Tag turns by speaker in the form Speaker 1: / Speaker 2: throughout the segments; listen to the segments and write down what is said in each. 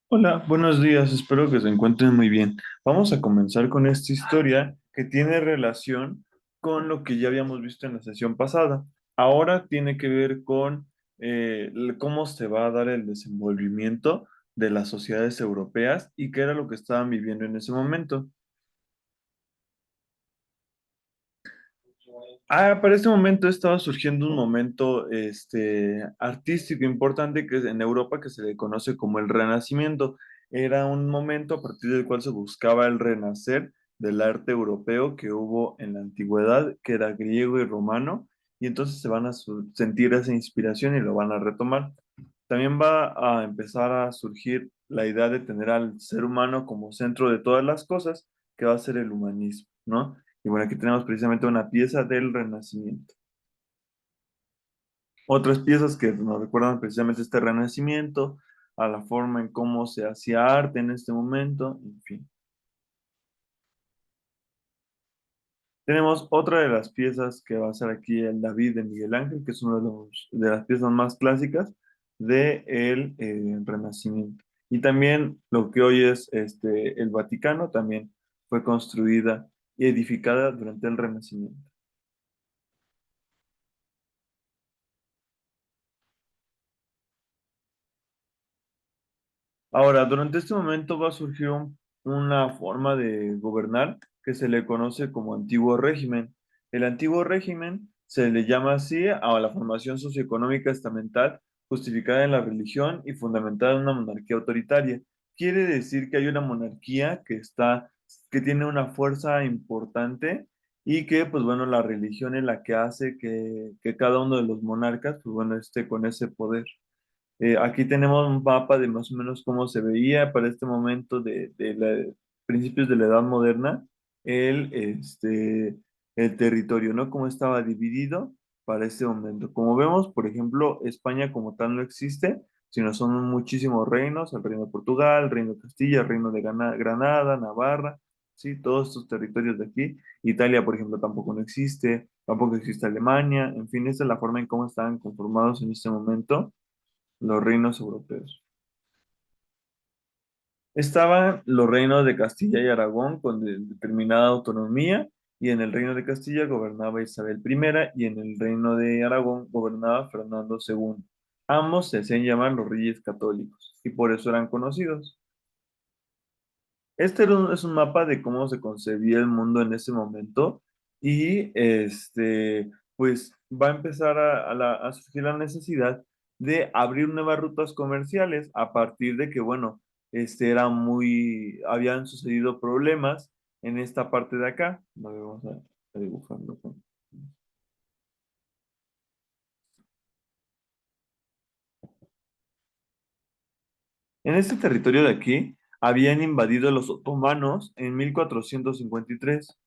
Speaker 1: Hola, buenos días, espero que se encuentren muy bien. Vamos a comenzar con esta historia que tiene relación con lo que ya habíamos visto en la sesión pasada. Ahora tiene que ver con cómo se va a dar el desenvolvimiento de las sociedades europeas y qué era lo que estaban viviendo en ese momento. Para este momento estaba surgiendo un momento artístico importante que es en Europa que se le conoce como el Renacimiento. Era un momento a partir del cual se buscaba el renacer del arte europeo que hubo en la antigüedad, que era griego y romano, y entonces se van a sentir esa inspiración y lo van a retomar. También va a empezar a surgir la idea de tener al ser humano como centro de todas las cosas, que va a ser el humanismo, ¿no? Y bueno, aquí tenemos precisamente una pieza del Renacimiento. Otras piezas que nos recuerdan precisamente este Renacimiento, a la forma en cómo se hacía arte en este momento, en fin. Tenemos otra de las piezas que va a ser aquí el David de Miguel Ángel, que es una de las piezas más clásicas del Renacimiento. Y también lo que hoy es el Vaticano, también fue construida y edificada durante el Renacimiento. Ahora, durante este momento va a surgir una forma de gobernar que se le conoce como antiguo régimen. El antiguo régimen se le llama así a la formación socioeconómica estamental justificada en la religión y fundamentada en una monarquía autoritaria. Quiere decir que hay una monarquía que tiene una fuerza importante y que, pues bueno, la religión es la que hace que cada uno de los monarcas, pues bueno, esté con ese poder. Aquí tenemos un mapa de más o menos cómo se veía para este momento de principios de la Edad Moderna el, este, el territorio, ¿no? Cómo estaba dividido para este momento. Como vemos, por ejemplo, España como tal no existe, sino son muchísimos reinos, el reino de Portugal, el reino de Castilla, el reino de Granada, Navarra, ¿sí? Todos estos territorios de aquí. Italia, por ejemplo, tampoco no existe, tampoco existe Alemania, en fin, esa es la forma en cómo estaban conformados en este momento los reinos europeos. Estaban los reinos de Castilla y Aragón con determinada autonomía, y en el reino de Castilla gobernaba Isabel I y en el reino de Aragón gobernaba Fernando II. Ambos se hacían llamar los reyes católicos y por eso eran conocidos. Es un mapa de cómo se concebía el mundo en ese momento y pues va a empezar a surgir la necesidad de abrir nuevas rutas comerciales a partir de que, bueno, habían sucedido problemas en esta parte de acá. A ver, vamos a dibujarlo. En este territorio de aquí habían invadido los otomanos en 1453.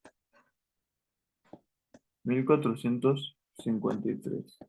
Speaker 1: 1453.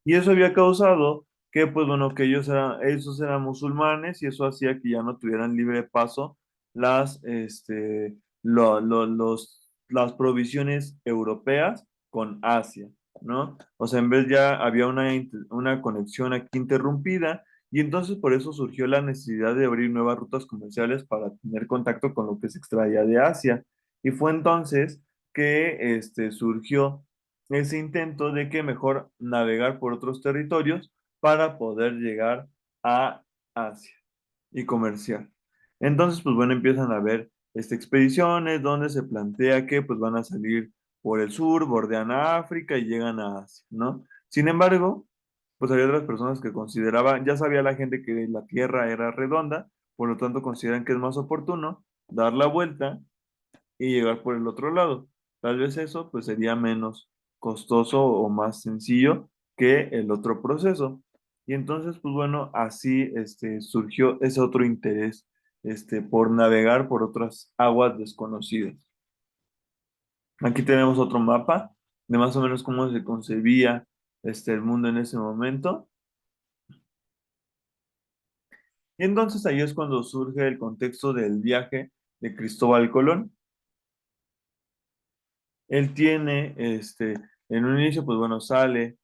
Speaker 1: Y eso había causado que, pues bueno, que esos eran musulmanes y eso hacía que ya no tuvieran libre paso las, este, las provisiones europeas con Asia, ¿no? O sea, en vez ya había una conexión aquí interrumpida y entonces por eso surgió la necesidad de abrir nuevas rutas comerciales para tener contacto con lo que se extraía de Asia. Y fue entonces que surgió ese intento de que mejor navegar por otros territorios para poder llegar a Asia y comerciar. Entonces, pues bueno, empiezan a haber expediciones donde se plantea que pues van a salir por el sur, bordean a África y llegan a Asia, ¿no? Sin embargo, pues había otras personas que consideraban, ya sabía la gente que la Tierra era redonda, por lo tanto consideran que es más oportuno dar la vuelta y llegar por el otro lado. Tal vez eso pues sería menos costoso o más sencillo que el otro proceso. Y entonces, pues bueno, así surgió ese otro interés por navegar por otras aguas desconocidas. Aquí tenemos otro mapa de más o menos cómo se concebía el mundo en ese momento. Y entonces ahí es cuando surge el contexto del viaje de Cristóbal Colón. Él tiene, en un inicio, pues bueno, sale,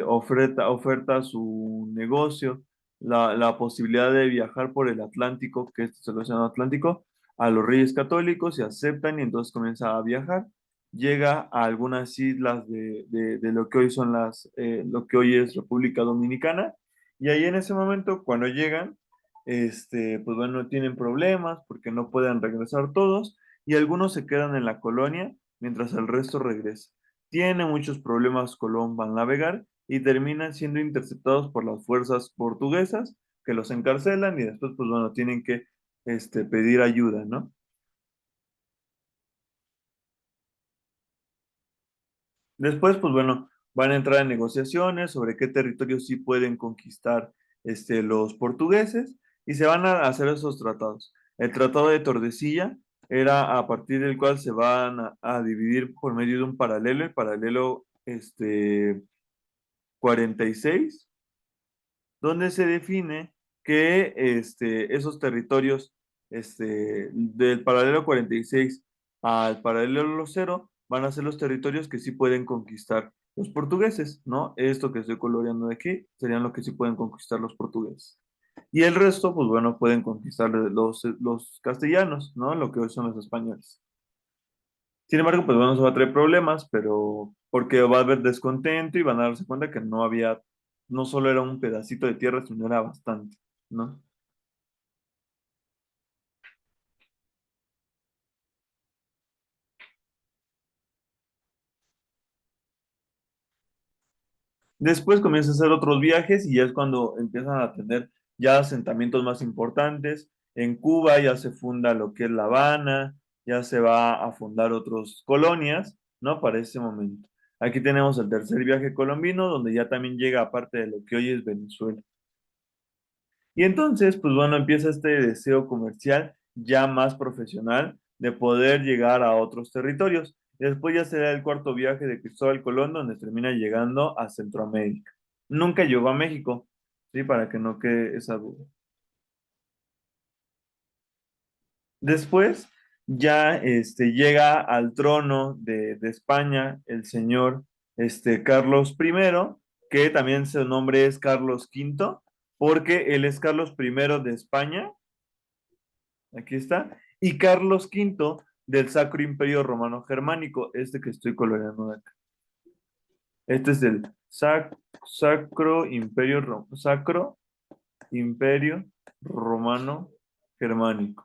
Speaker 1: oferta su negocio, la posibilidad de viajar por el Atlántico, que este es el Océano Atlántico, a los reyes católicos y aceptan y entonces comienza a viajar. Llega a algunas islas de lo que hoy son lo que hoy es República Dominicana, y ahí en ese momento, cuando llegan, pues bueno, tienen problemas porque no pueden regresar todos, y algunos se quedan en la colonia mientras el resto regresa. Tiene muchos problemas Colón al navegar y terminan siendo interceptados por las fuerzas portuguesas que los encarcelan y después, pues bueno, tienen que pedir ayuda, ¿no? Después, pues bueno, van a entrar en negociaciones sobre qué territorios sí pueden conquistar los portugueses y se van a hacer esos tratados. El Tratado de Tordesillas era a partir del cual se van a dividir por medio de un paralelo, el paralelo 46, donde se define que esos territorios del paralelo 46 al paralelo cero van a ser los territorios que sí pueden conquistar los portugueses, ¿no? Esto que estoy coloreando de aquí serían lo que sí pueden conquistar los portugueses. Y el resto, pues bueno, pueden conquistar los castellanos, ¿no? Lo que hoy son los españoles. Sin embargo, pues bueno, eso va a traer problemas, pero porque va a haber descontento y van a darse cuenta que no solo era un pedacito de tierra, sino era bastante, ¿no? Después comienza a hacer otros viajes y ya es cuando empiezan a tener ya asentamientos más importantes. En Cuba ya se funda lo que es La Habana, ya se va a fundar otras colonias, ¿no? Para ese momento. Aquí tenemos el tercer viaje colombino, donde ya también llega aparte de lo que hoy es Venezuela. Y entonces, pues bueno, empieza este deseo comercial ya más profesional de poder llegar a otros territorios. Después ya será el cuarto viaje de Cristóbal Colón, donde termina llegando a Centroamérica. Nunca llegó a México, ¿sí? Para que no quede esa duda. Después ya llega al trono de España el señor Carlos I, que también su nombre es Carlos V, porque él es Carlos I de España. Aquí está. Y Carlos V del Sacro Imperio Romano Germánico, este que estoy coloreando de acá. Este es del Sacro Imperio Romano Germánico.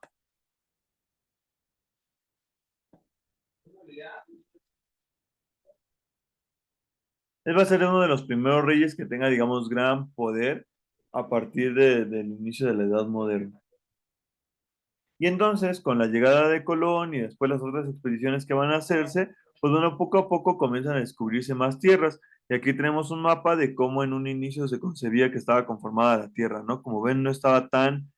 Speaker 1: Él va a ser uno de los primeros reyes que tenga, digamos, gran poder a partir del inicio de la Edad Moderna. Y entonces, con la llegada de Colón y después las otras expediciones que van a hacerse, pues bueno, poco a poco comienzan a descubrirse más tierras. Y aquí tenemos un mapa de cómo en un inicio se concebía que estaba conformada la tierra, ¿no? Como ven, no estaba tan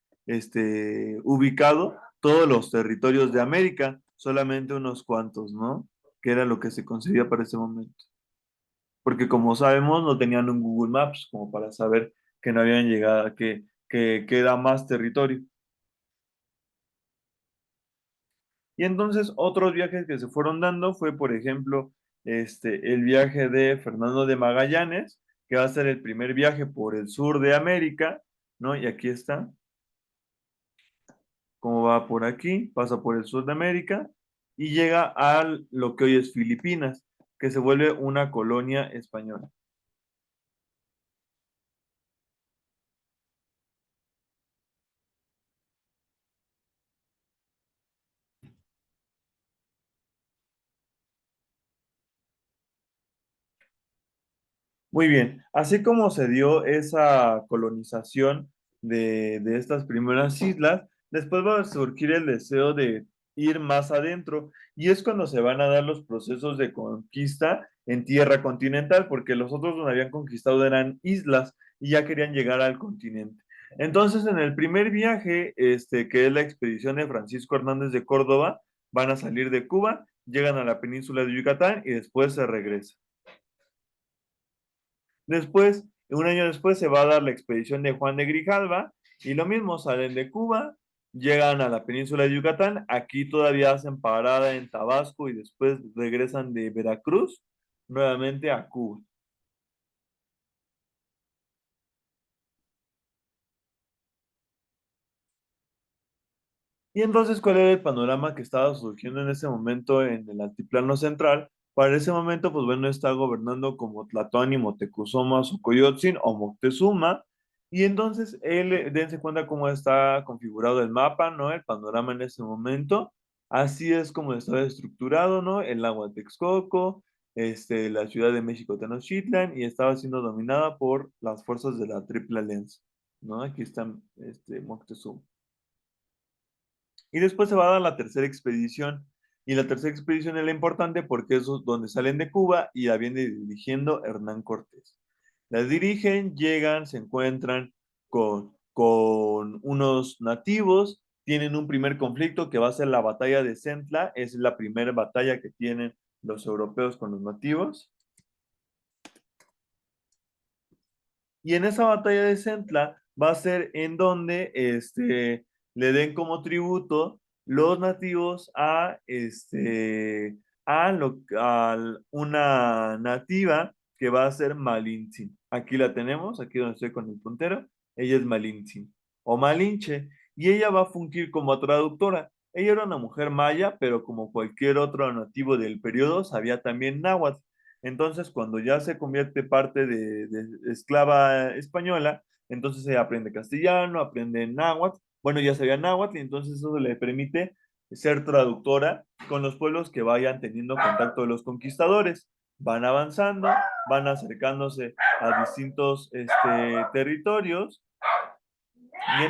Speaker 1: ubicado todos los territorios de América, solamente unos cuantos, ¿no? Que era lo que se concebía para ese momento. Porque como sabemos, no tenían un Google Maps como para saber que no habían llegado, que era más territorio. Y entonces otros viajes que se fueron dando fue, por ejemplo, el viaje de Fernando de Magallanes, que va a ser el primer viaje por el sur de América, ¿no? Y aquí está, cómo va por aquí, pasa por el sur de América y llega a lo que hoy es Filipinas, que se vuelve una colonia española. Muy bien, así como se dio esa colonización de estas primeras islas, después va a surgir el deseo de ir más adentro y es cuando se van a dar los procesos de conquista en tierra continental, porque los otros donde habían conquistado eran islas y ya querían llegar al continente. Entonces, en el primer viaje, que es la expedición de Francisco Hernández de Córdoba, van a salir de Cuba, llegan a la península de Yucatán y después se regresan. Después, un año después, se va a dar la expedición de Juan de Grijalva y lo mismo, salen de Cuba, llegan a la península de Yucatán, aquí todavía hacen parada en Tabasco y después regresan de Veracruz nuevamente a Cuba. Y entonces, ¿cuál era el panorama que estaba surgiendo en ese momento en el altiplano central? Para ese momento, pues bueno, está gobernando como Tlatoani, Moctezuma, Xocoyotzin o Moctezuma. Y entonces, dense cuenta cómo está configurado el mapa, ¿no? El panorama en ese momento. Así es como estaba estructurado, ¿no? El lago de Texcoco, la Ciudad de México Tenochtitlan, y estaba siendo dominada por las fuerzas de la Triple Alianza, ¿no? Aquí están, Moctezuma. Y después se va a dar la tercera expedición. Y la tercera expedición es la importante porque es donde salen de Cuba y la viene dirigiendo Hernán Cortés. La dirigen, llegan, se encuentran con unos nativos, tienen un primer conflicto que va a ser la batalla de Centla, es la primera batalla que tienen los europeos con los nativos. Y en esa batalla de Centla va a ser en donde le den como tributo los nativos a una nativa que va a ser Malintzin. Aquí la tenemos, aquí donde estoy con el puntero. Ella es Malintzin o Malinche y ella va a fungir como traductora. Ella era una mujer maya, pero como cualquier otro nativo del periodo, sabía también náhuatl. Entonces, cuando ya se convierte parte de esclava española, entonces se aprende castellano, aprende náhuatl. Bueno, ya sabía náhuatl y entonces eso le permite ser traductora con los pueblos que vayan teniendo contacto de los conquistadores. Van avanzando, van acercándose a distintos territorios y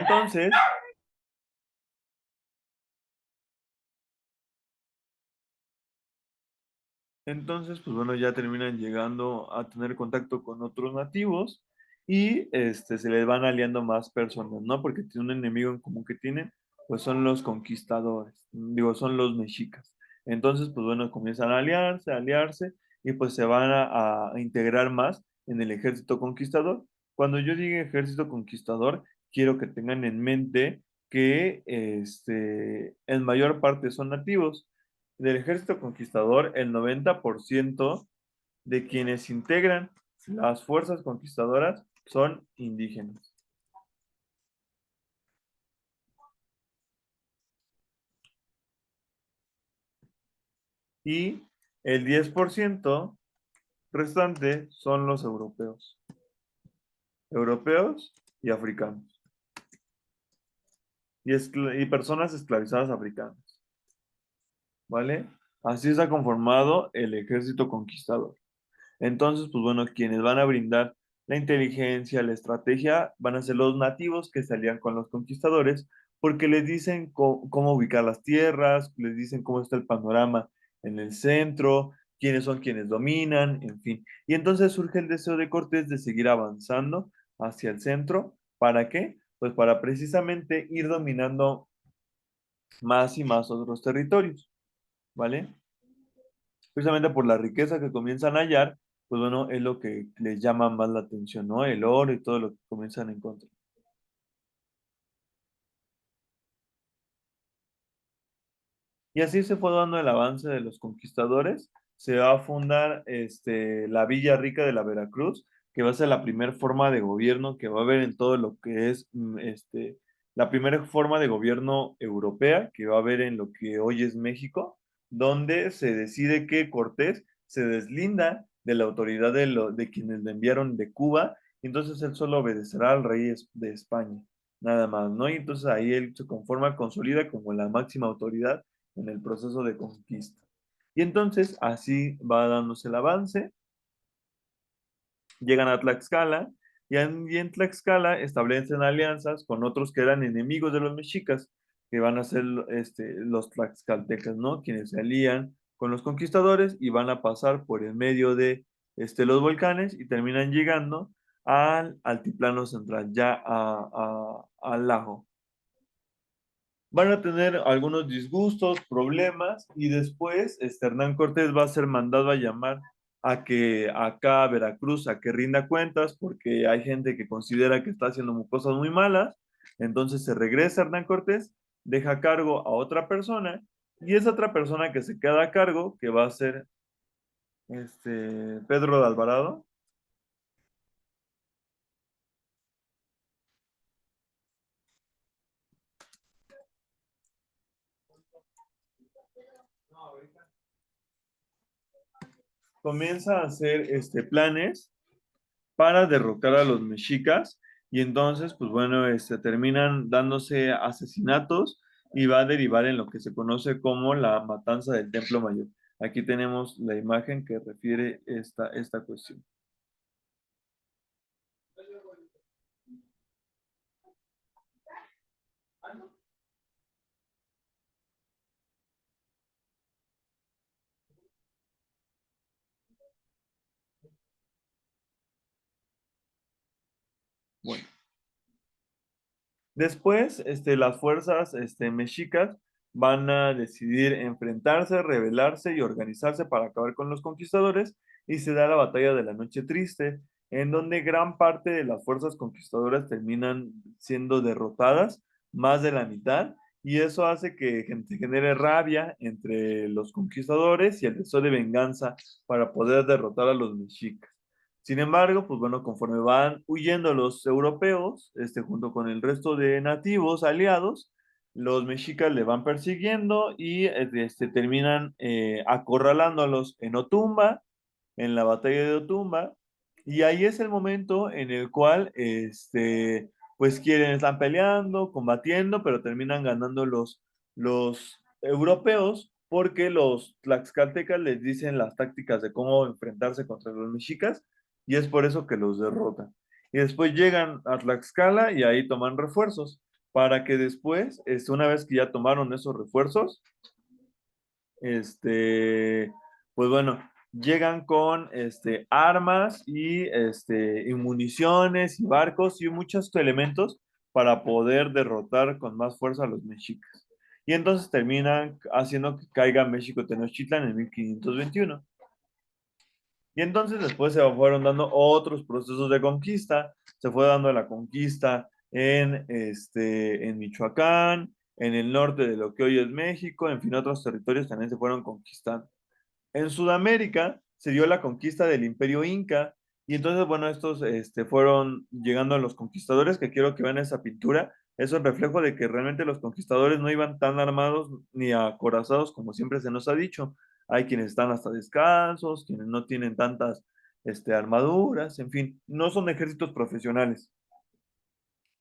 Speaker 1: entonces, pues bueno, ya terminan llegando a tener contacto con otros nativos y se les van aliando más personas, ¿no? Porque tiene un enemigo en común que tienen, pues son los conquistadores, digo, son los mexicas. Entonces, pues bueno, comienzan a aliarse, y pues se van a integrar más en el ejército conquistador. Cuando yo diga ejército conquistador, quiero que tengan en mente que en mayor parte son nativos del ejército conquistador, el 90% de quienes integran las fuerzas conquistadoras son indígenas. Y el 10% restante son los europeos y africanos, y personas esclavizadas africanas, ¿vale? Así está conformado el ejército conquistador. Entonces, pues bueno, quienes van a brindar la inteligencia, la estrategia, van a ser los nativos que salían con los conquistadores, porque les dicen cómo ubicar las tierras, les dicen cómo está el panorama en el centro, quiénes son quienes dominan, en fin. Y entonces surge el deseo de Cortés de seguir avanzando hacia el centro. ¿Para qué? Pues para precisamente ir dominando más y más otros territorios, ¿vale? Precisamente por la riqueza que comienzan a hallar, pues bueno, es lo que les llama más la atención, ¿no? El oro y todo lo que comienzan a encontrar. Y así se fue dando el avance de los conquistadores. Se va a fundar la Villa Rica de la Veracruz, que va a ser la primera forma de gobierno que va a haber en todo lo que es la primera forma de gobierno europea que va a haber en lo que hoy es México, donde se decide que Cortés se deslinda de la autoridad de quienes le enviaron de Cuba, y entonces él solo obedecerá al rey de España, nada más, ¿no? Y entonces ahí él se conforma, consolida como la máxima autoridad en el proceso de conquista. Y entonces así va dándose el avance, llegan a Tlaxcala y en Tlaxcala establecen alianzas con otros que eran enemigos de los mexicas, que van a ser los tlaxcaltecas, ¿no? Quienes se alían con los conquistadores y van a pasar por el medio de los volcanes y terminan llegando al altiplano central, ya al lago. Van a tener algunos disgustos, problemas, y después Hernán Cortés va a ser mandado a llamar a que acá a Veracruz a que rinda cuentas porque hay gente que considera que está haciendo cosas muy malas. Entonces se regresa Hernán Cortés deja a cargo a otra persona y esa otra persona que se queda a cargo, que va a ser Pedro de Alvarado, comienza a hacer planes para derrocar a los mexicas y entonces, pues bueno, terminan dándose asesinatos y va a derivar en lo que se conoce como la matanza del Templo Mayor. Aquí tenemos la imagen que refiere esta cuestión. Bueno, después, las fuerzas, mexicas van a decidir enfrentarse, rebelarse y organizarse para acabar con los conquistadores y se da la batalla de la Noche Triste, en donde gran parte de las fuerzas conquistadoras terminan siendo derrotadas, más de la mitad, y eso hace que se genere rabia entre los conquistadores y el deseo de venganza para poder derrotar a los mexicas. Sin embargo, pues bueno, conforme van huyendo los europeos, junto con el resto de nativos aliados, los mexicas le van persiguiendo y terminan acorralándolos en Otumba, en la batalla de Otumba, y ahí es el momento en el cual, pues están peleando, combatiendo, pero terminan ganando los europeos porque los tlaxcaltecas les dicen las tácticas de cómo enfrentarse contra los mexicas y es por eso que los derrotan. Y después llegan a Tlaxcala y ahí toman refuerzos para que después, una vez que ya tomaron esos refuerzos, pues bueno, llegan con armas y municiones y barcos y muchos elementos para poder derrotar con más fuerza a los mexicas. Y entonces terminan haciendo que caiga México Tenochtitlan en 1521. Y entonces después se fueron dando otros procesos de conquista. Se fue dando la conquista en Michoacán, en el norte de lo que hoy es México, en fin, otros territorios también se fueron conquistando. En Sudamérica se dio la conquista del Imperio Inca y entonces, bueno, estos fueron llegando a los conquistadores, que quiero que vean esa pintura. Es un reflejo de que realmente los conquistadores no iban tan armados ni acorazados como siempre se nos ha dicho. Hay quienes están hasta descalzos, quienes no tienen tantas armaduras, en fin, no son ejércitos profesionales.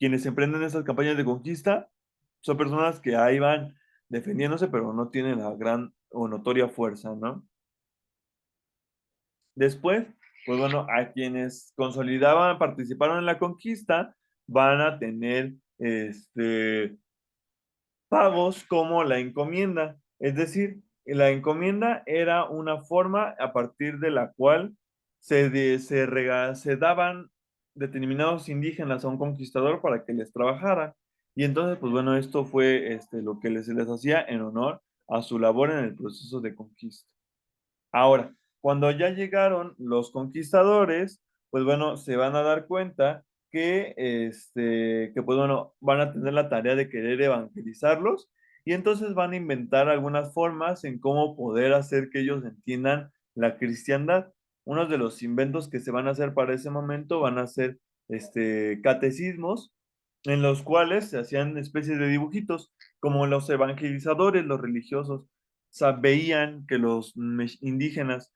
Speaker 1: Quienes emprenden esas campañas de conquista son personas que ahí van defendiéndose, pero no tienen la gran o notoria fuerza, ¿no? Después, pues bueno, a quienes consolidaban, participaron en la conquista, van a tener pagos como la encomienda. Es decir, la encomienda era una forma a partir de la cual se daban determinados indígenas a un conquistador para que les trabajara. Y entonces, pues bueno, esto fue lo que se les hacía en honor a su labor en el proceso de conquista. Ahora, cuando ya llegaron los conquistadores, pues bueno, se van a dar cuenta que pues bueno, van a tener la tarea de querer evangelizarlos y entonces van a inventar algunas formas en cómo poder hacer que ellos entiendan la cristiandad. Uno de los inventos que se van a hacer para ese momento van a ser catecismos en los cuales se hacían especies de dibujitos, como los evangelizadores, los religiosos veían que los indígenas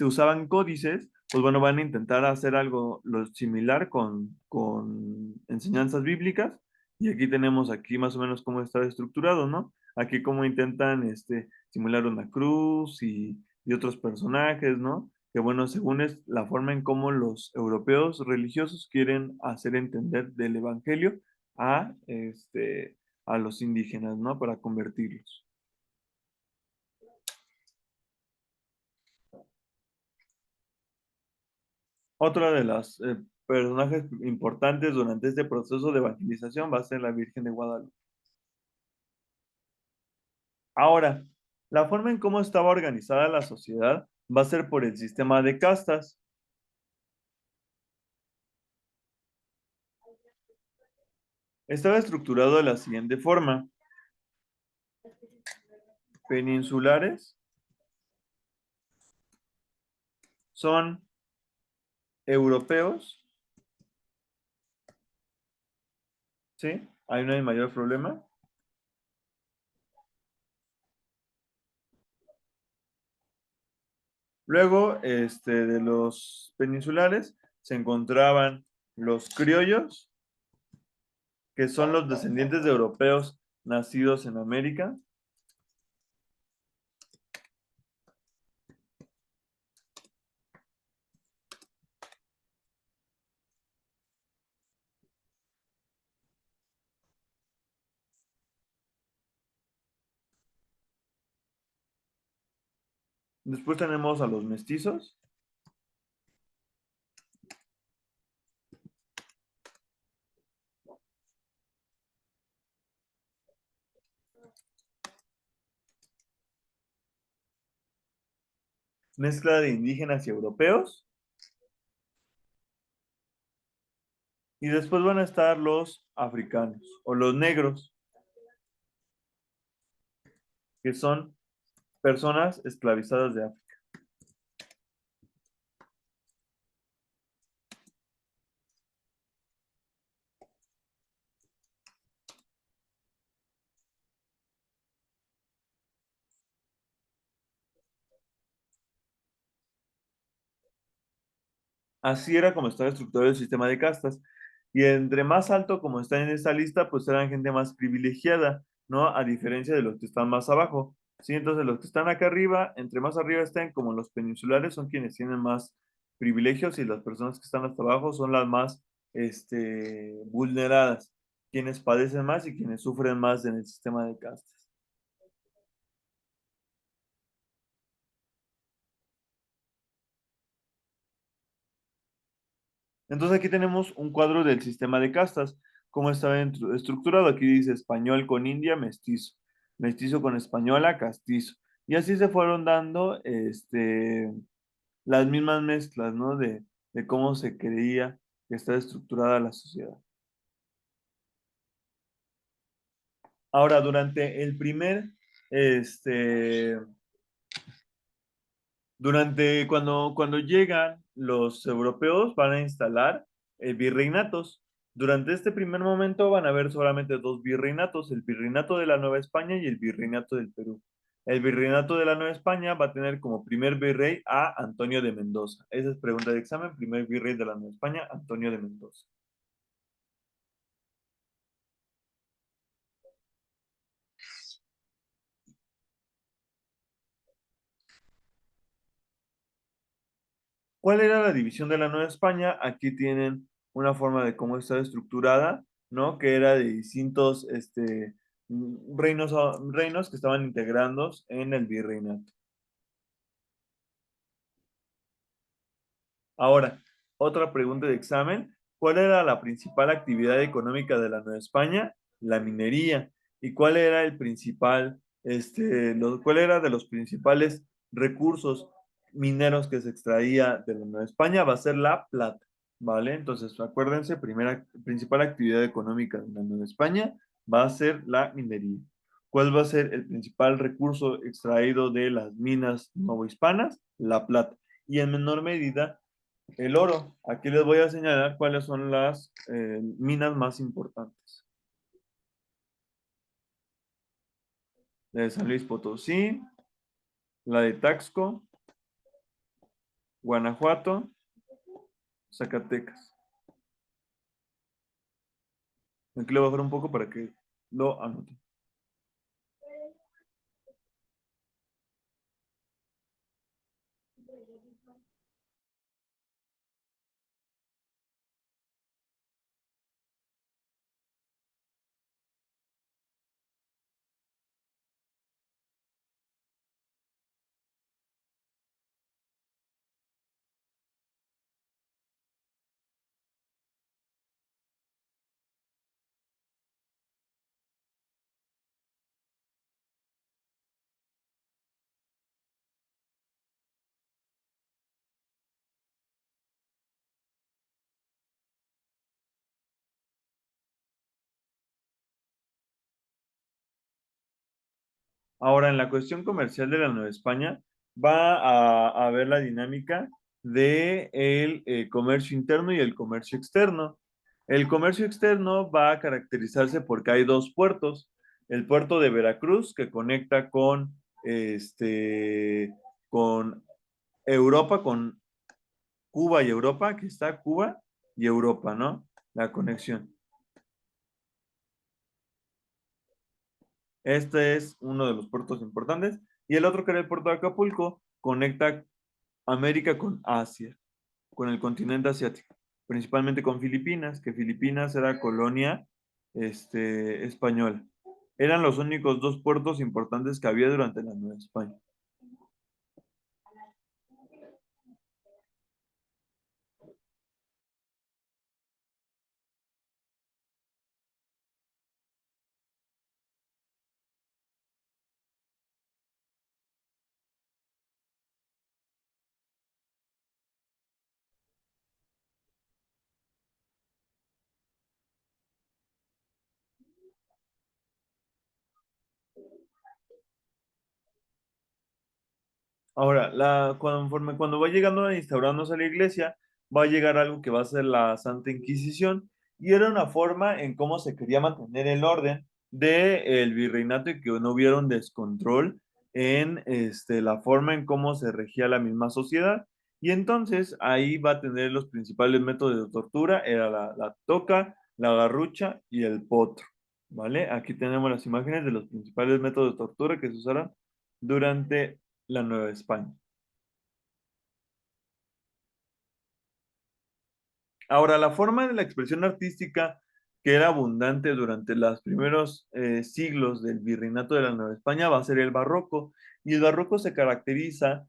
Speaker 1: usaban códices, pues bueno, van a intentar hacer algo lo similar con enseñanzas bíblicas. Y aquí tenemos aquí más o menos cómo está estructurado, ¿no? Aquí cómo intentan simular una cruz y otros personajes, ¿no? Que bueno, según es la forma en cómo los europeos religiosos quieren hacer entender del evangelio a, a los indígenas, ¿no? Para convertirlos. Otra de las personajes importantes durante este proceso de evangelización va a ser la Virgen de Guadalupe. Ahora, la forma en cómo estaba organizada la sociedad va a ser por el sistema de castas. Estaba estructurado de la siguiente forma. peninsulares son europeos, ¿sí? Ahí no hay mayor problema. Luego, de los peninsulares se encontraban los criollos, que son los descendientes de europeos nacidos en América. Después tenemos a los mestizos. Mezcla de indígenas y europeos. Y después van a estar los africanos o los negros, que son personas esclavizadas de África. Así era como estaba estructurado el sistema de castas. Y entre más alto como está en esta lista, pues eran gente más privilegiada, ¿no? A diferencia de los que están más abajo. Sí, entonces los que están acá arriba, entre más arriba estén, como los peninsulares, son quienes tienen más privilegios y las personas que están hasta abajo son las más, vulneradas, quienes padecen más y quienes sufren más en el sistema de castas. Entonces aquí tenemos un cuadro del sistema de castas, cómo estaba estructurado. Aquí dice español con india, mestizo, mestizo con española, castizo. Y así se fueron dando, las mismas mezclas, ¿no? De cómo se creía que estaba estructurada la sociedad. Ahora, durante el primer, este, Durante cuando llegan los europeos van a instalar virreinatos. Durante este primer momento van a haber solamente dos virreinatos, el virreinato de la Nueva España y el virreinato del Perú. El virreinato de la Nueva España va a tener como primer virrey a Antonio de Mendoza. Esa es pregunta de examen, primer virrey de la Nueva España, Antonio de Mendoza. ¿Cuál era la división de la Nueva España? Aquí tienen una forma de cómo está estructurada, ¿no? Que era de distintos reinos que estaban integrados en el virreinato. Ahora, otra pregunta de examen. ¿Cuál era la principal actividad económica de la Nueva España? La minería. ¿Y cuál era el principal, cuál era de los principales recursos mineros que se extraía de la Nueva España? Va a ser la plata, ¿vale? Entonces, acuérdense, principal actividad económica de la Nueva España va a ser la minería. ¿Cuál va a ser el principal recurso extraído de las minas novohispanas? La plata. Y en menor medida, el oro. Aquí les voy a señalar cuáles son las minas más importantes. La de San Luis Potosí, la de Taxco, Guanajuato, Zacatecas. Aquí le voy a bajar un poco para que lo anoten. Ahora, en la cuestión comercial de la Nueva España, va a ver la dinámica de el comercio interno y el comercio externo. El comercio externo va a caracterizarse porque hay dos puertos. El puerto de Veracruz, que conecta este, con Europa, con Cuba y Europa, que está Cuba y Europa, ¿no? La conexión. Este es uno de los puertos importantes. Y el otro, que era el puerto de Acapulco, conecta América con Asia, con el continente asiático, principalmente con Filipinas, que Filipinas era colonia española. Eran los únicos dos puertos importantes que había durante la Nueva España. Ahora, conforme cuando va llegando a instaurándose la iglesia, va a llegar algo que va a ser la Santa Inquisición, y era una forma en cómo se quería mantener el orden del virreinato y que no hubiera un descontrol en la forma en cómo se regía la misma sociedad. Y entonces ahí va a tener los principales métodos de tortura, era la toca, la garrucha y el potro, ¿vale? Aquí tenemos las imágenes de los principales métodos de tortura que se usaron durante la Nueva España. Ahora, la forma de la expresión artística que era abundante durante los primeros siglos del virreinato de la Nueva España va a ser el barroco. Y el barroco se caracteriza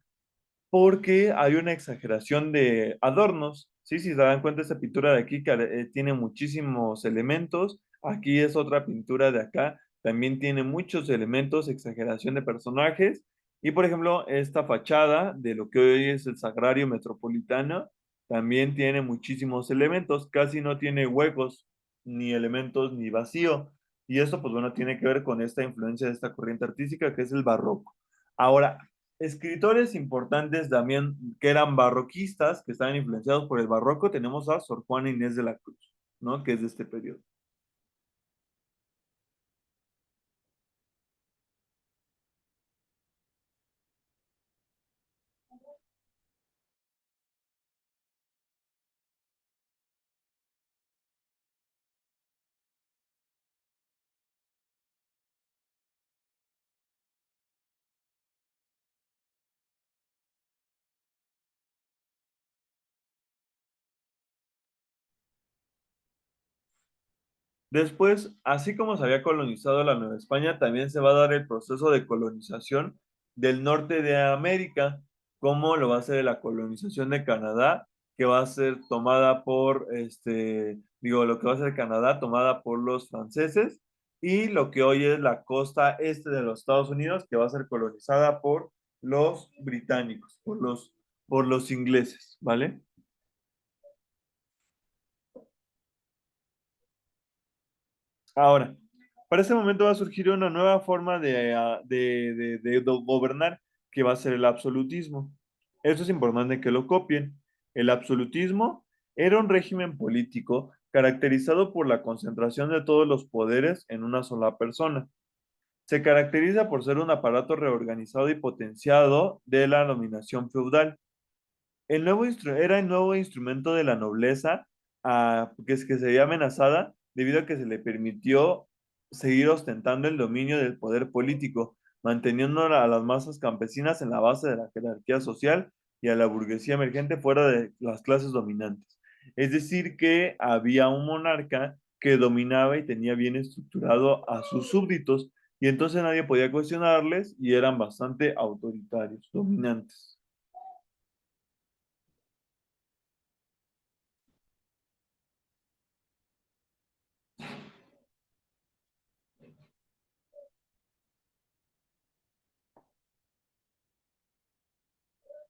Speaker 1: porque hay una exageración de adornos. Sí, si se dan cuenta, esta pintura de aquí tiene muchísimos elementos. Aquí es otra pintura de acá, también tiene muchos elementos, exageración de personajes. Y por ejemplo, esta fachada de lo que hoy es el Sagrario Metropolitano también tiene muchísimos elementos, casi no tiene huecos, ni elementos, ni vacío. Y esto, pues bueno, tiene que ver con esta influencia de esta corriente artística que es el barroco. Ahora, escritores importantes también que eran barroquistas, que estaban influenciados por el barroco, tenemos a Sor Juana Inés de la Cruz, ¿no? Que es de este periodo. Después, así como se había colonizado la Nueva España, también se va a dar el proceso de colonización del norte de América, como lo va a ser la colonización de Canadá, que va a ser tomada por, lo que va a ser Canadá tomada por los franceses, y lo que hoy es la costa este de los Estados Unidos, que va a ser colonizada por los británicos, por los ingleses, ¿vale? Ahora, para ese momento va a surgir una nueva forma de gobernar que va a ser el absolutismo. Eso es importante que lo copien. El absolutismo era un régimen político caracterizado por la concentración de todos los poderes en una sola persona. Se caracteriza por ser un aparato reorganizado y potenciado de la dominación feudal. Era el nuevo instrumento de la nobleza, que se veía amenazada debido a que se le permitió seguir ostentando el dominio del poder político, manteniendo a las masas campesinas en la base de la jerarquía social y a la burguesía emergente fuera de las clases dominantes. Es decir, que había un monarca que dominaba y tenía bien estructurado a sus súbditos, y entonces nadie podía cuestionarles y eran bastante autoritarios, dominantes.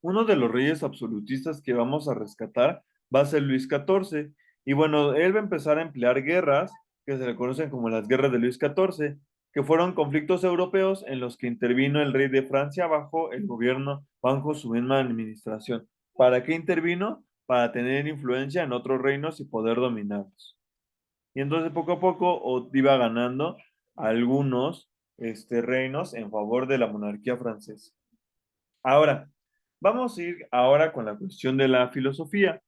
Speaker 1: Uno de los reyes absolutistas que vamos a rescatar va a ser Luis XIV. Y bueno, él va a empezar a emplear guerras que se le conocen como las guerras de Luis XIV. que fueron conflictos europeos en los que intervino el rey de Francia bajo su misma administración. ¿Para qué intervino? Para tener influencia en otros reinos y poder dominarlos. Y entonces poco a poco iba ganando algunos reinos en favor de la monarquía francesa. Ahora, vamos a ir ahora con la cuestión de la filosofía.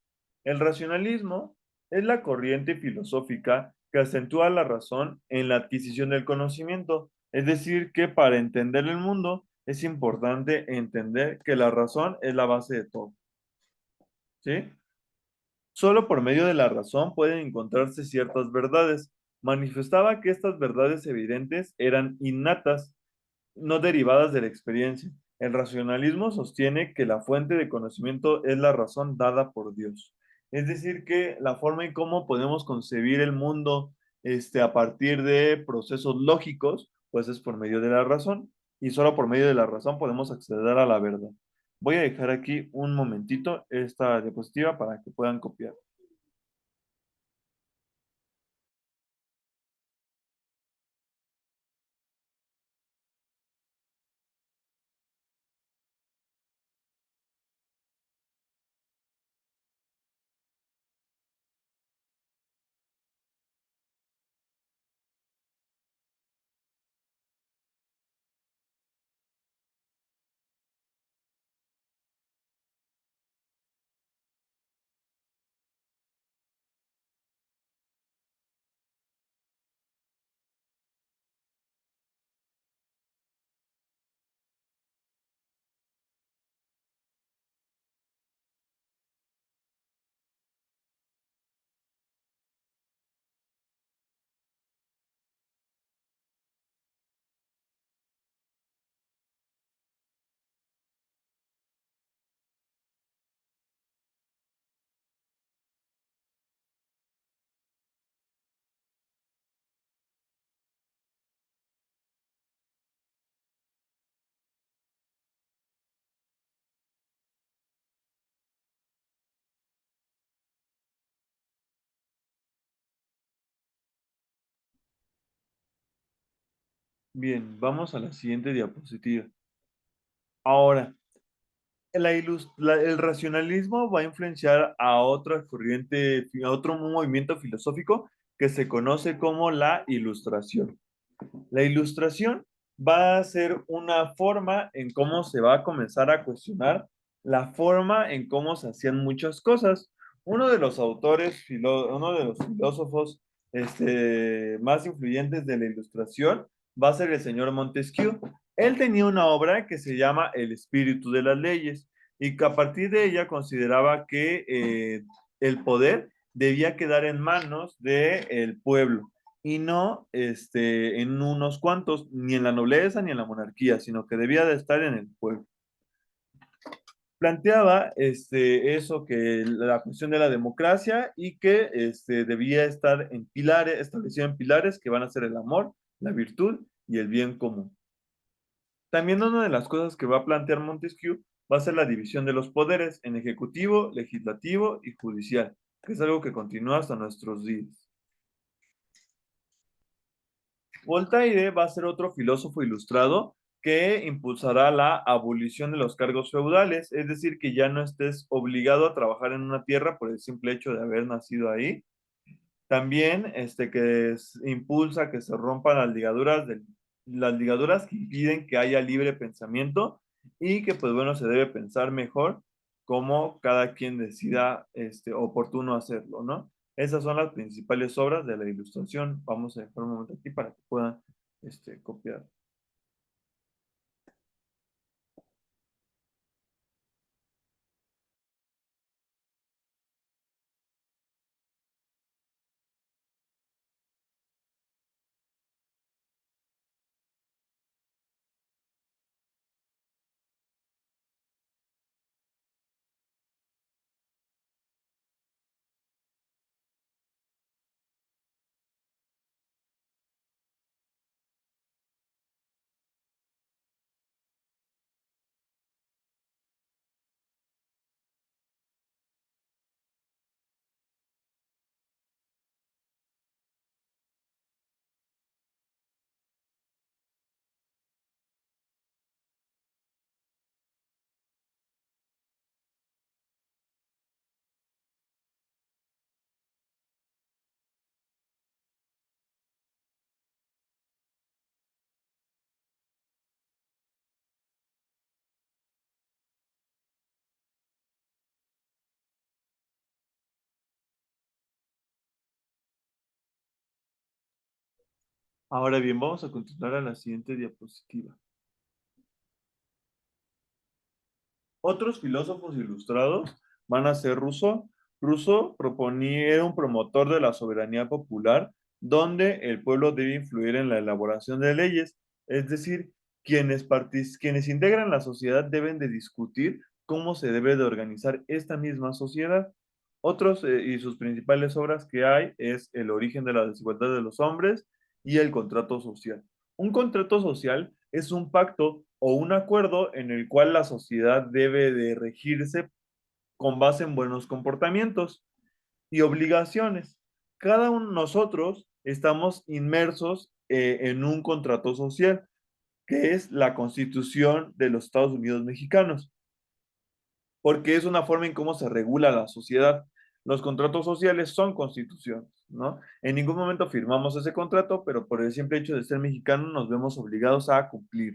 Speaker 1: El racionalismo es la corriente filosófica que acentúa la razón en la adquisición del conocimiento. Es decir, que para entender el mundo es importante entender que la razón es la base de todo. ¿Sí? Solo por medio de la razón pueden encontrarse ciertas verdades. Manifestaba que estas verdades evidentes eran innatas, no derivadas de la experiencia. El racionalismo sostiene que la fuente de conocimiento es la razón dada por Dios. Es decir, que la forma en cómo podemos concebir el mundo a partir de procesos lógicos, pues es por medio de la razón. Y solo por medio de la razón podemos acceder a la verdad. Voy a dejar aquí un momentito esta diapositiva para que puedan copiar. Bien, vamos a la siguiente diapositiva. Ahora, el racionalismo va a influenciar a otra corriente, a otro movimiento filosófico que se conoce como la ilustración. La ilustración va a ser una forma en cómo se va a comenzar a cuestionar la forma en cómo se hacían muchas cosas. Uno de los filósofos más influyentes de la ilustración va a ser el señor Montesquieu. Él tenía una obra que se llama El espíritu de las leyes y que a partir de ella consideraba que el poder debía quedar en manos del pueblo y no en unos cuantos, ni en la nobleza ni en la monarquía, sino que debía de estar en el pueblo. Planteaba eso, que la cuestión de la democracia y que debía estar en pilares, establecido en pilares que van a ser el amor, la virtud y el bien común. También una de las cosas que va a plantear Montesquieu va a ser la división de los poderes en ejecutivo, legislativo y judicial, que es algo que continúa hasta nuestros días. Voltaire va a ser otro filósofo ilustrado que impulsará la abolición de los cargos feudales, es decir, que ya no estés obligado a trabajar en una tierra por el simple hecho de haber nacido ahí. También impulsa que se rompan las ligaduras que impiden que haya libre pensamiento y que pues bueno, se debe pensar mejor cómo cada quien decida oportuno hacerlo, ¿no? Esas son las principales obras de la ilustración. Vamos a dejar un momento aquí para que puedan copiar. Ahora bien, vamos a continuar a la siguiente diapositiva. Otros filósofos ilustrados van a ser Rousseau. Rousseau proponía, era un promotor de la soberanía popular, donde el pueblo debe influir en la elaboración de leyes, es decir, quienes integran la sociedad deben de discutir cómo se debe de organizar esta misma sociedad. Otros y sus principales obras que hay es El origen de la desigualdad de los hombres y El contrato social. Un contrato social es un pacto o un acuerdo en el cual la sociedad debe de regirse con base en buenos comportamientos y obligaciones. Cada uno de nosotros estamos inmersos en un contrato social, que es la Constitución de los Estados Unidos mexicanos, porque es una forma en cómo se regula la sociedad. Los contratos sociales son constituciones, ¿no? En ningún momento firmamos ese contrato, pero por el simple hecho de ser mexicano nos vemos obligados a cumplir.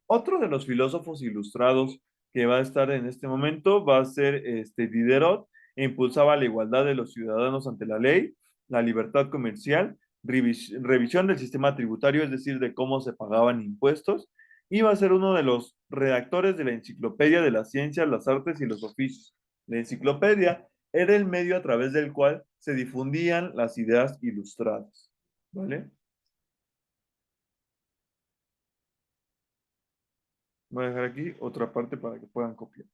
Speaker 1: Otro de los filósofos ilustrados que va a estar en este momento va a ser Diderot, e impulsaba la igualdad de los ciudadanos ante la ley, la libertad comercial, revisión del sistema tributario, es decir, de cómo se pagaban impuestos, y va a ser uno de los redactores de la Enciclopedia de las Ciencias, las Artes y los Oficios. La enciclopedia era el medio a través del cual se difundían las ideas ilustradas. ¿Vale? Voy a dejar aquí otra parte para que puedan copiar.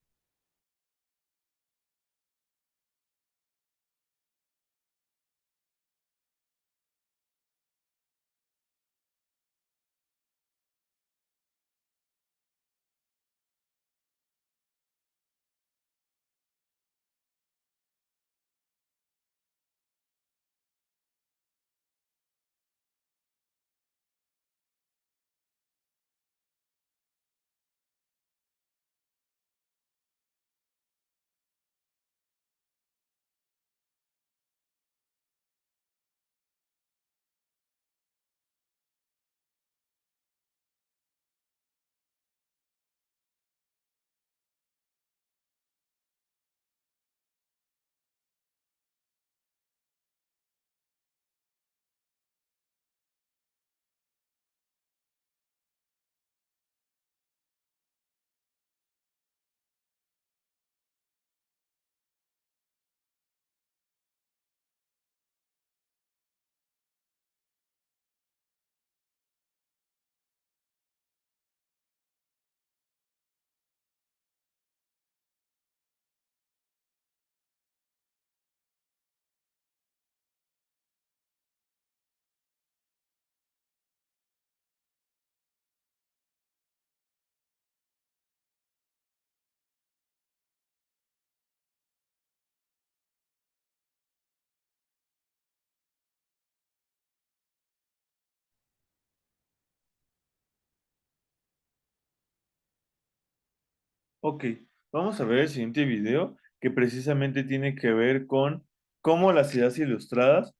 Speaker 1: Ok, vamos a ver el siguiente video que precisamente tiene que ver con cómo las ideas ilustradas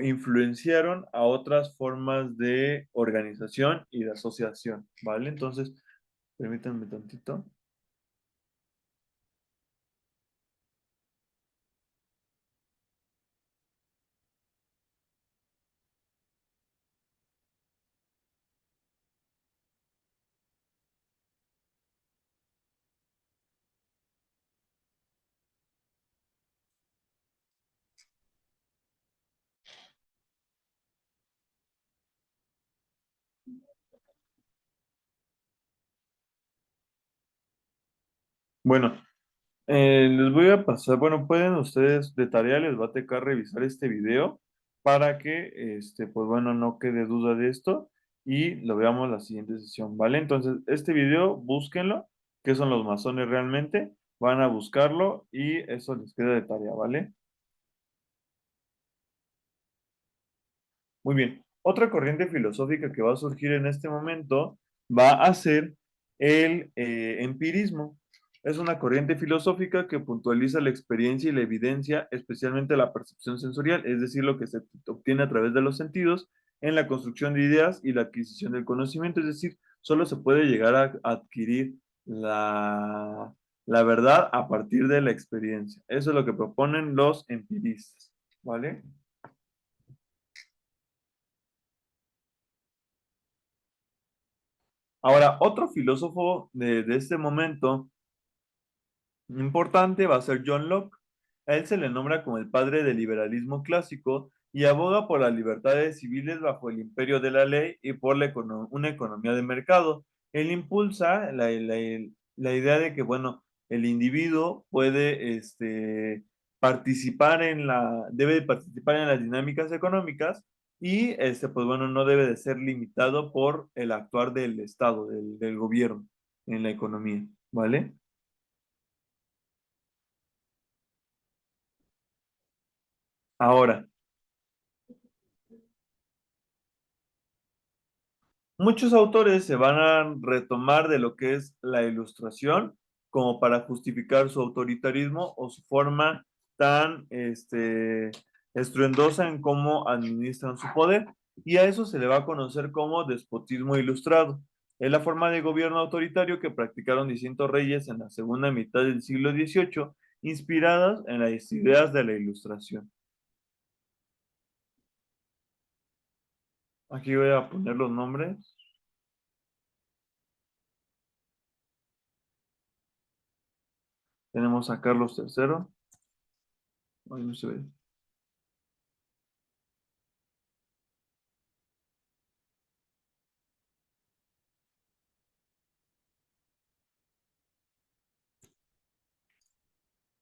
Speaker 1: influenciaron a otras formas de organización y de asociación, ¿vale? Entonces, permítanme tantito. Bueno, les voy a pasar, bueno, pueden ustedes de tarea, les va a tocar revisar este video para que, pues bueno, no quede duda de esto y lo veamos la siguiente sesión, ¿vale? Entonces, este video, búsquenlo, qué son los masones realmente, van a buscarlo y eso les queda de tarea, ¿vale? Muy bien. Otra corriente filosófica que va a surgir en este momento va a ser el empirismo. Es una corriente filosófica que puntualiza la experiencia y la evidencia, especialmente la percepción sensorial, es decir, lo que se obtiene a través de los sentidos en la construcción de ideas y la adquisición del conocimiento. Es decir, solo se puede llegar a adquirir la, la verdad a partir de la experiencia. Eso es lo que proponen los empiristas, ¿vale? Ahora, otro filósofo de este momento importante va a ser John Locke. A él se le nombra como el padre del liberalismo clásico y aboga por las libertades civiles bajo el imperio de la ley y por una economía de mercado. Él impulsa la idea de que, bueno, el individuo puede debe participar en las dinámicas económicas y, pues bueno, no debe de ser limitado por el actuar del Estado, del gobierno en la economía, ¿vale? Ahora, muchos autores se van a retomar de lo que es la ilustración como para justificar su autoritarismo o su forma tan estruendosa en cómo administran su poder. Y a eso se le va a conocer como despotismo ilustrado. Es la forma de gobierno autoritario que practicaron distintos reyes en la segunda mitad del siglo XVIII, inspiradas en las ideas de la ilustración. Aquí voy a poner los nombres. Tenemos a Carlos III. Ay, no se ve.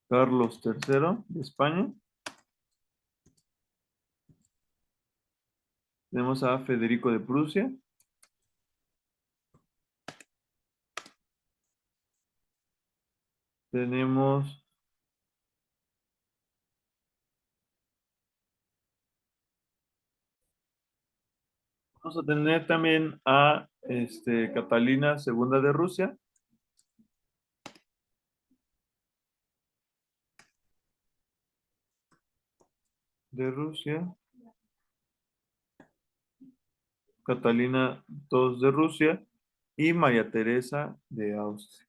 Speaker 1: Carlos III de España. Tenemos a Federico de Prusia. Tenemos, vamos a tener también a Catalina II de Rusia, de Rusia, Catalina II de Rusia y María Teresa de Austria.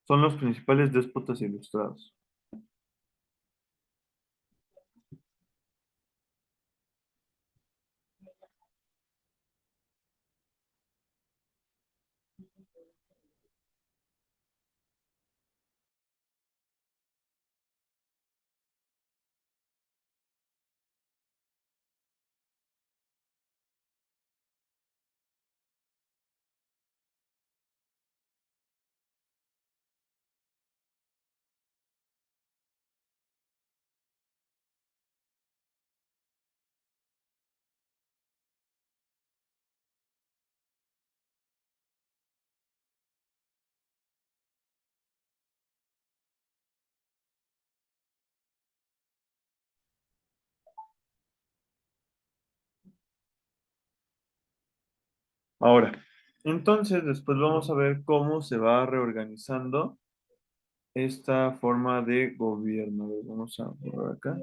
Speaker 1: Son los principales déspotas ilustrados. Ahora, entonces después vamos a ver cómo se va reorganizando esta forma de gobierno. A ver, vamos a borrar acá.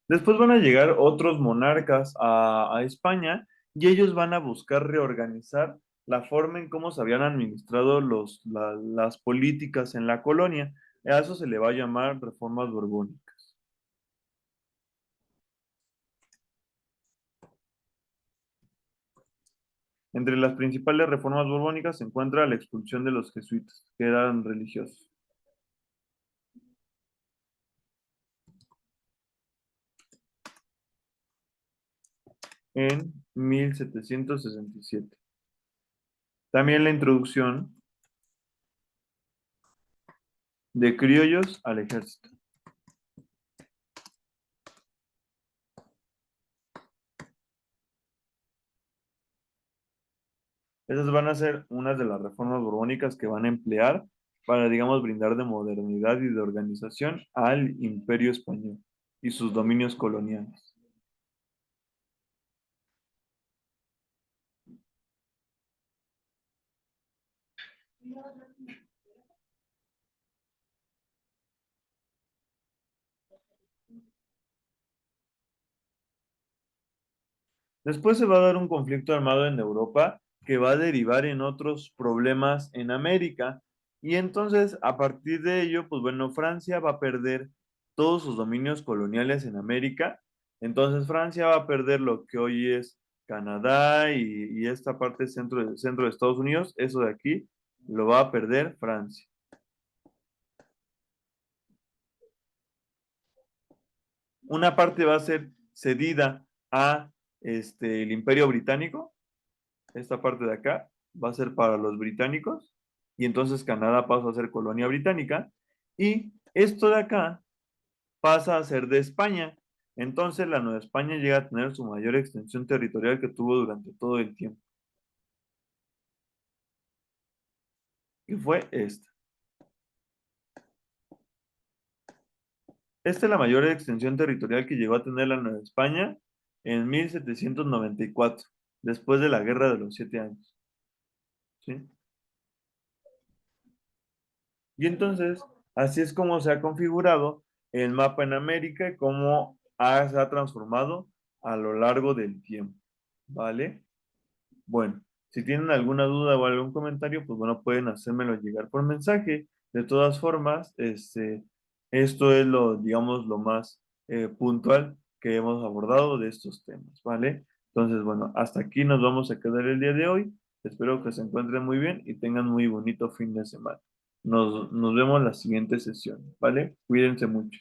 Speaker 1: Después van a llegar otros monarcas a España y ellos van a buscar reorganizar la forma en cómo se habían administrado las políticas en la colonia. A eso se le va a llamar reformas borbónicas. Entre las principales reformas borbónicas se encuentra la expulsión de los jesuitas, que eran religiosos, en 1767. También la introducción de criollos al ejército. Esas van a ser unas de las reformas borbónicas que van a emplear para, digamos, brindar de modernidad y de organización al imperio español y sus dominios coloniales. Después se va a dar un conflicto armado en Europa que va a derivar en otros problemas en América. Y entonces, a partir de ello, pues bueno, Francia va a perder todos sus dominios coloniales en América. Entonces, Francia va a perder lo que hoy es Canadá y esta parte centro de Estados Unidos. Eso de aquí lo va a perder Francia. Una parte va a ser cedida a el Imperio Británico. Esta parte de acá va a ser para los británicos y entonces Canadá pasa a ser colonia británica y esto de acá pasa a ser de España. Entonces la Nueva España llega a tener su mayor extensión territorial que tuvo durante todo el tiempo, que fue esta. Esta es la mayor extensión territorial que llegó a tener la Nueva España en 1794, después de la Guerra de los Siete Años. ¿Sí? Y entonces, así es como se ha configurado el mapa en América y cómo se ha transformado a lo largo del tiempo. ¿Vale? Bueno, si tienen alguna duda o algún comentario, pues bueno, pueden hacérmelo llegar por mensaje. De todas formas, esto es lo, digamos, lo más puntual que hemos abordado de estos temas, ¿vale? Entonces, bueno, hasta aquí nos vamos a quedar el día de hoy. Espero que se encuentren muy bien y tengan muy bonito fin de semana. Nos vemos en la siguiente sesión, ¿vale? Cuídense mucho.